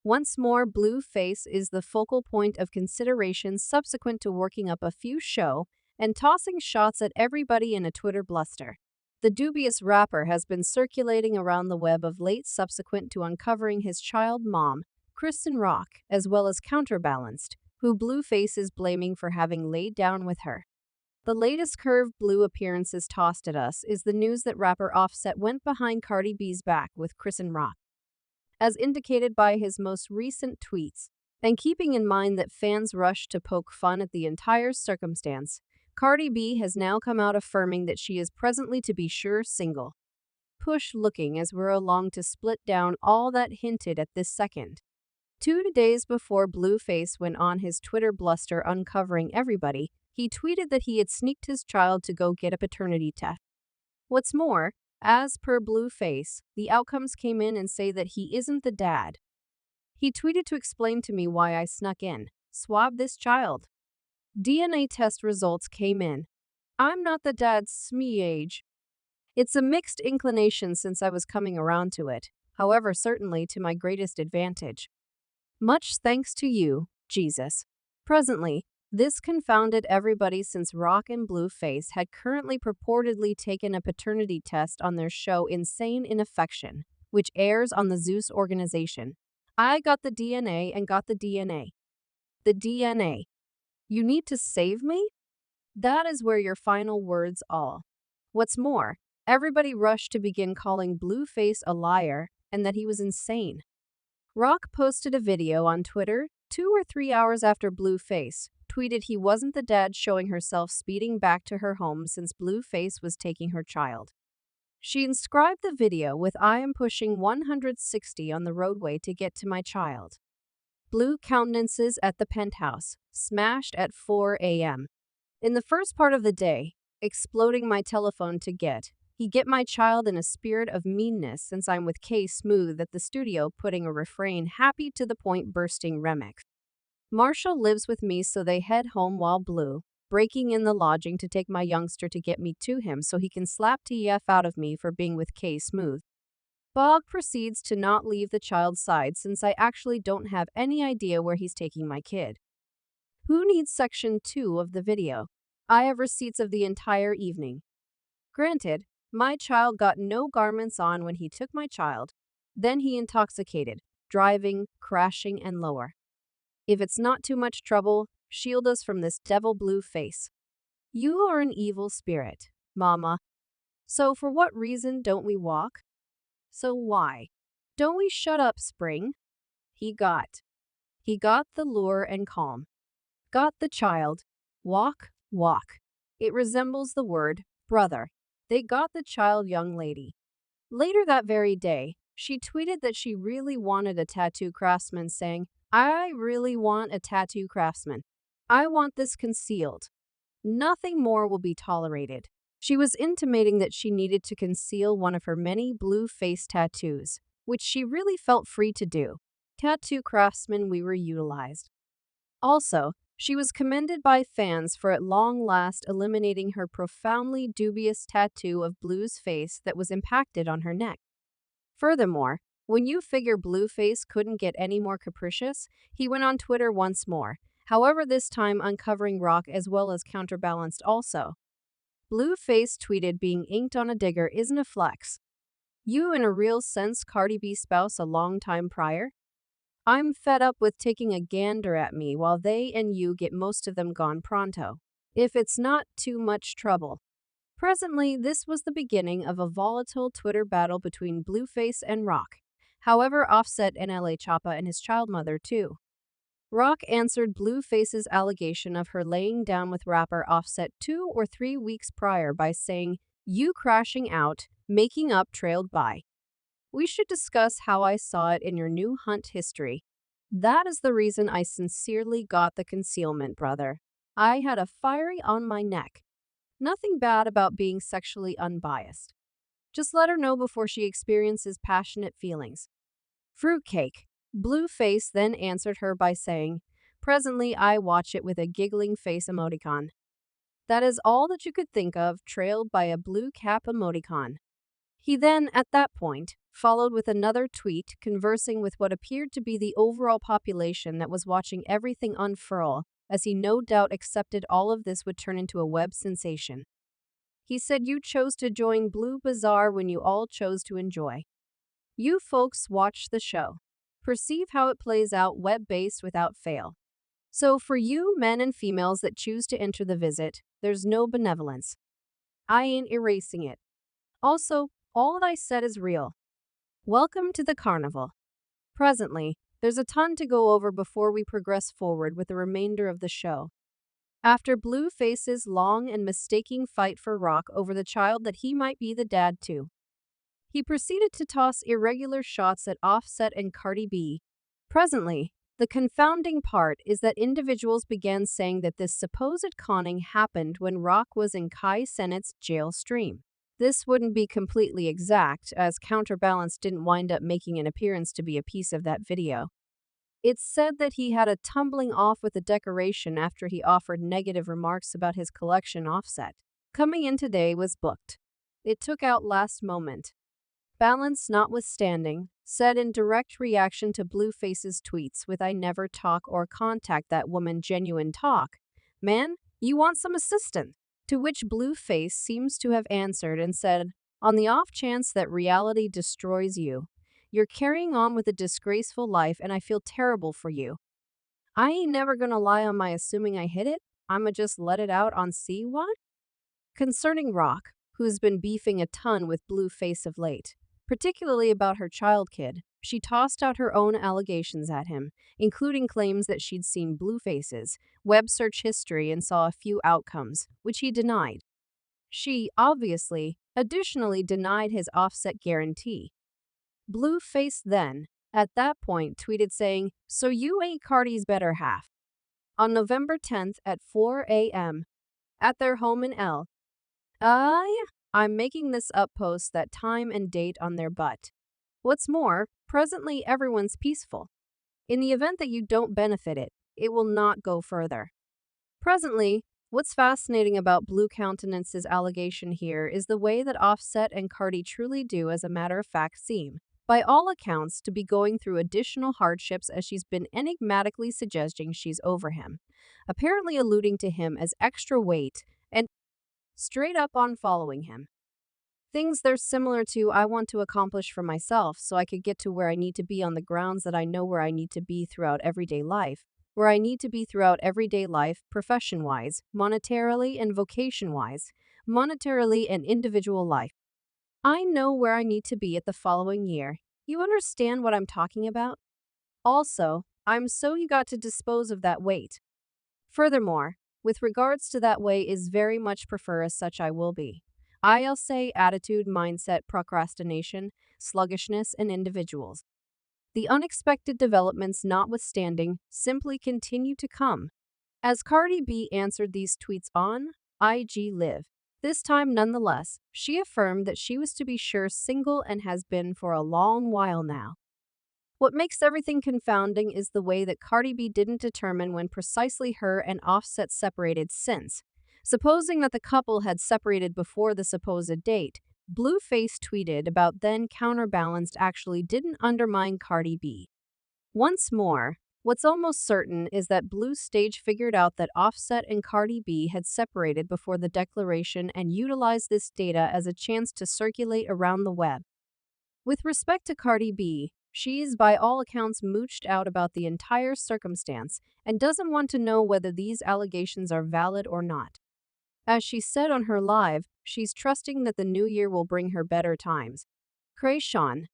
Once more, Blueface is the focal point of consideration subsequent to working up a few show and tossing shots at everybody in a Twitter bluster. The dubious rapper has been circulating around the web of late subsequent to uncovering his child mom, Chrisean Rock, as well as Counterbalanced, who Blueface is blaming for having laid down with her. The latest curved blue appearances tossed at us is the news that rapper Offset went behind Cardi B's back with Chrisean Rock, as indicated by his most recent tweets. And keeping in mind that fans rushed to poke fun at the entire circumstance, Cardi B has now come out affirming that she is presently to be sure single. Push looking as we're along to split down all that hinted at this second. 2 days before Blueface went on his Twitter bluster uncovering everybody, he tweeted that he had sneaked his child to go get a paternity test. What's more, as per Blueface, the outcomes came in and say that he isn't the dad. He tweeted to explain to me why I snuck in. Swab this child. DNA test results came in. I'm not the dad's age. It's a mixed inclination since I was coming around to it, however certainly to my greatest advantage. Much thanks to you, Jesus. Presently, this confounded everybody since Rock and Blueface had currently purportedly taken a paternity test on their show Insane in Affection, which airs on the Zeus organization. I got the DNA and got the DNA. The DNA. You need to save me? That is where your final words all. What's more, everybody rushed to begin calling Blueface a liar and that he was insane. Rock posted a video on Twitter 2 or 3 hours after Blueface tweeted he wasn't the dad, showing herself speeding back to her home since Blueface was taking her child. She inscribed the video with "I am pushing 160 on the roadway to get to my child." Blue countenances at the penthouse, smashed at 4 a.m. In the first part of the day, exploding my telephone to get my child in a spirit of meanness since I'm with K Smooth at the studio putting a refrain happy to the point bursting remix. Marshall lives with me so they head home while Blue, breaking in the lodging to take my youngster to get me to him so he can slap TF out of me for being with K Smooth. Bog proceeds to not leave the child's side since I actually don't have any idea where he's taking my kid. Who needs section 2 of the video? I have receipts of the entire evening. Granted, my child got no garments on when he took my child. Then he intoxicated, driving, crashing, and lower. If it's not too much trouble, shield us from this devil Blueface. You are an evil spirit, Mama. So for what reason don't we walk? So why don't we shut up, Spring? He got the lure and calm. Got the child. Walk, walk. It resembles the word brother. They got the child, young lady. Later that very day, she tweeted that she really wanted a tattoo craftsman, saying, I really want a tattoo craftsman. I want this concealed. Nothing more will be tolerated. She was intimating that she needed to conceal one of her many blue face tattoos, which she really felt free to do. Tattoo craftsmen we were utilized. Also, she was commended by fans for at long last eliminating her profoundly dubious tattoo of Blue's face that was impacted on her neck. Furthermore, when you figure Blueface couldn't get any more capricious, he went on Twitter once more, however this time uncovering Rock as well as Counterbalanced also. Blueface tweeted being inked on a digger isn't a flex. You in a real sense Cardi B spouse a long time prior? I'm fed up with taking a gander at me while they and you get most of them gone pronto. If it's not too much trouble. Presently, this was the beginning of a volatile Twitter battle between Blueface and Rock. However, Offset and LA Choppa and his child mother too. Rock answered Blueface's allegation of her laying down with rapper Offset 2 or 3 weeks prior by saying, "You crashing out, making up trailed by. We should discuss how I saw it in your new hunt history. That is the reason I sincerely got the concealment, brother. I had a fiery on my neck. Nothing bad about being sexually unbiased. Just let her know before she experiences passionate feelings." Fruitcake. Blueface then answered her by saying, "Presently I watch it with a giggling face emoticon. That is all that you could think of, trailed by a blue cap emoticon." He then, at that point, followed with another tweet conversing with what appeared to be the overall population that was watching everything unfurl, as he no doubt accepted all of this would turn into a web sensation. He said, "You chose to join Blue Bazaar when you all chose to enjoy. You folks watch the show. Perceive how it plays out web-based without fail. So for you men and females that choose to enter the visit, there's no benevolence. I ain't erasing it. Also, all that I said is real. Welcome to the carnival." Presently, there's a ton to go over before we progress forward with the remainder of the show. After Blueface's long and mistaking fight for Rock over the child that he might be the dad to, he proceeded to toss irregular shots at Offset and Cardi B. Presently, the confounding part is that individuals began saying that this supposed conning happened when Rock was in Kai Cenat's jail stream. This wouldn't be completely exact, as Counterbalance didn't wind up making an appearance to be a piece of that video. It's said that he had a tumbling off with the decoration after he offered negative remarks about his collection. Offset, coming in today, was booked. It took out last moment. Balance notwithstanding, said in direct reaction to Blueface's tweets with "I never talk or contact that woman, genuine talk. Man, you want some assistance?" To which Blueface seems to have answered and said, "On the off chance that reality destroys you, you're carrying on with a disgraceful life and I feel terrible for you. I ain't never gonna lie on my assuming I hit it, I'ma just let it out on see what?" Concerning Rock, who's been beefing a ton with Blueface of late, particularly about her child kid, she tossed out her own allegations at him, including claims that she'd seen Blueface's web search history and saw a few outcomes, which he denied. She, obviously, additionally denied his Offset guarantee. Blueface then, at that point, tweeted saying, "So you ain't Cardi's better half." On November 10th at 4 a.m., at their home in L. I'm making this up post that time and date on their butt. What's more, presently everyone's peaceful. In the event that you don't benefit it, it will not go further. Presently, what's fascinating about Blue Countenance's allegation here is the way that Offset and Cardi truly do, as a matter of fact, seem, by all accounts, to be going through additional hardships, as she's been enigmatically suggesting she's over him, apparently alluding to him as extra weight, and straight up on following him. Things they're similar to "I want to accomplish for myself so I could get to where I need to be on the grounds that I know where I need to be throughout everyday life, profession-wise, monetarily and vocation-wise, monetarily and individual life. I know where I need to be at the following year. You understand what I'm talking about? Also, I'm so you got to dispose of that weight. Furthermore, with regards to that way is very much prefer as such I will be. I'll say attitude, mindset, procrastination, sluggishness, and individuals. The unexpected developments notwithstanding, simply continue to come. As Cardi B answered these tweets on IG Live, this time nonetheless, she affirmed that she was to be sure single and has been for a long while now. What makes everything confounding is the way that Cardi B didn't determine when precisely her and Offset separated, since, supposing that the couple had separated before the supposed date, Blueface tweeted about then Counterbalanced actually didn't undermine Cardi B. Once more, what's almost certain is that Blue Stage figured out that Offset and Cardi B had separated before the declaration and utilized this data as a chance to circulate around the web. With respect to Cardi B, she is by all accounts mooched out about the entire circumstance and doesn't want to know whether these allegations are valid or not. As she said on her live, she's trusting that the new year will bring her better times. Chrisean,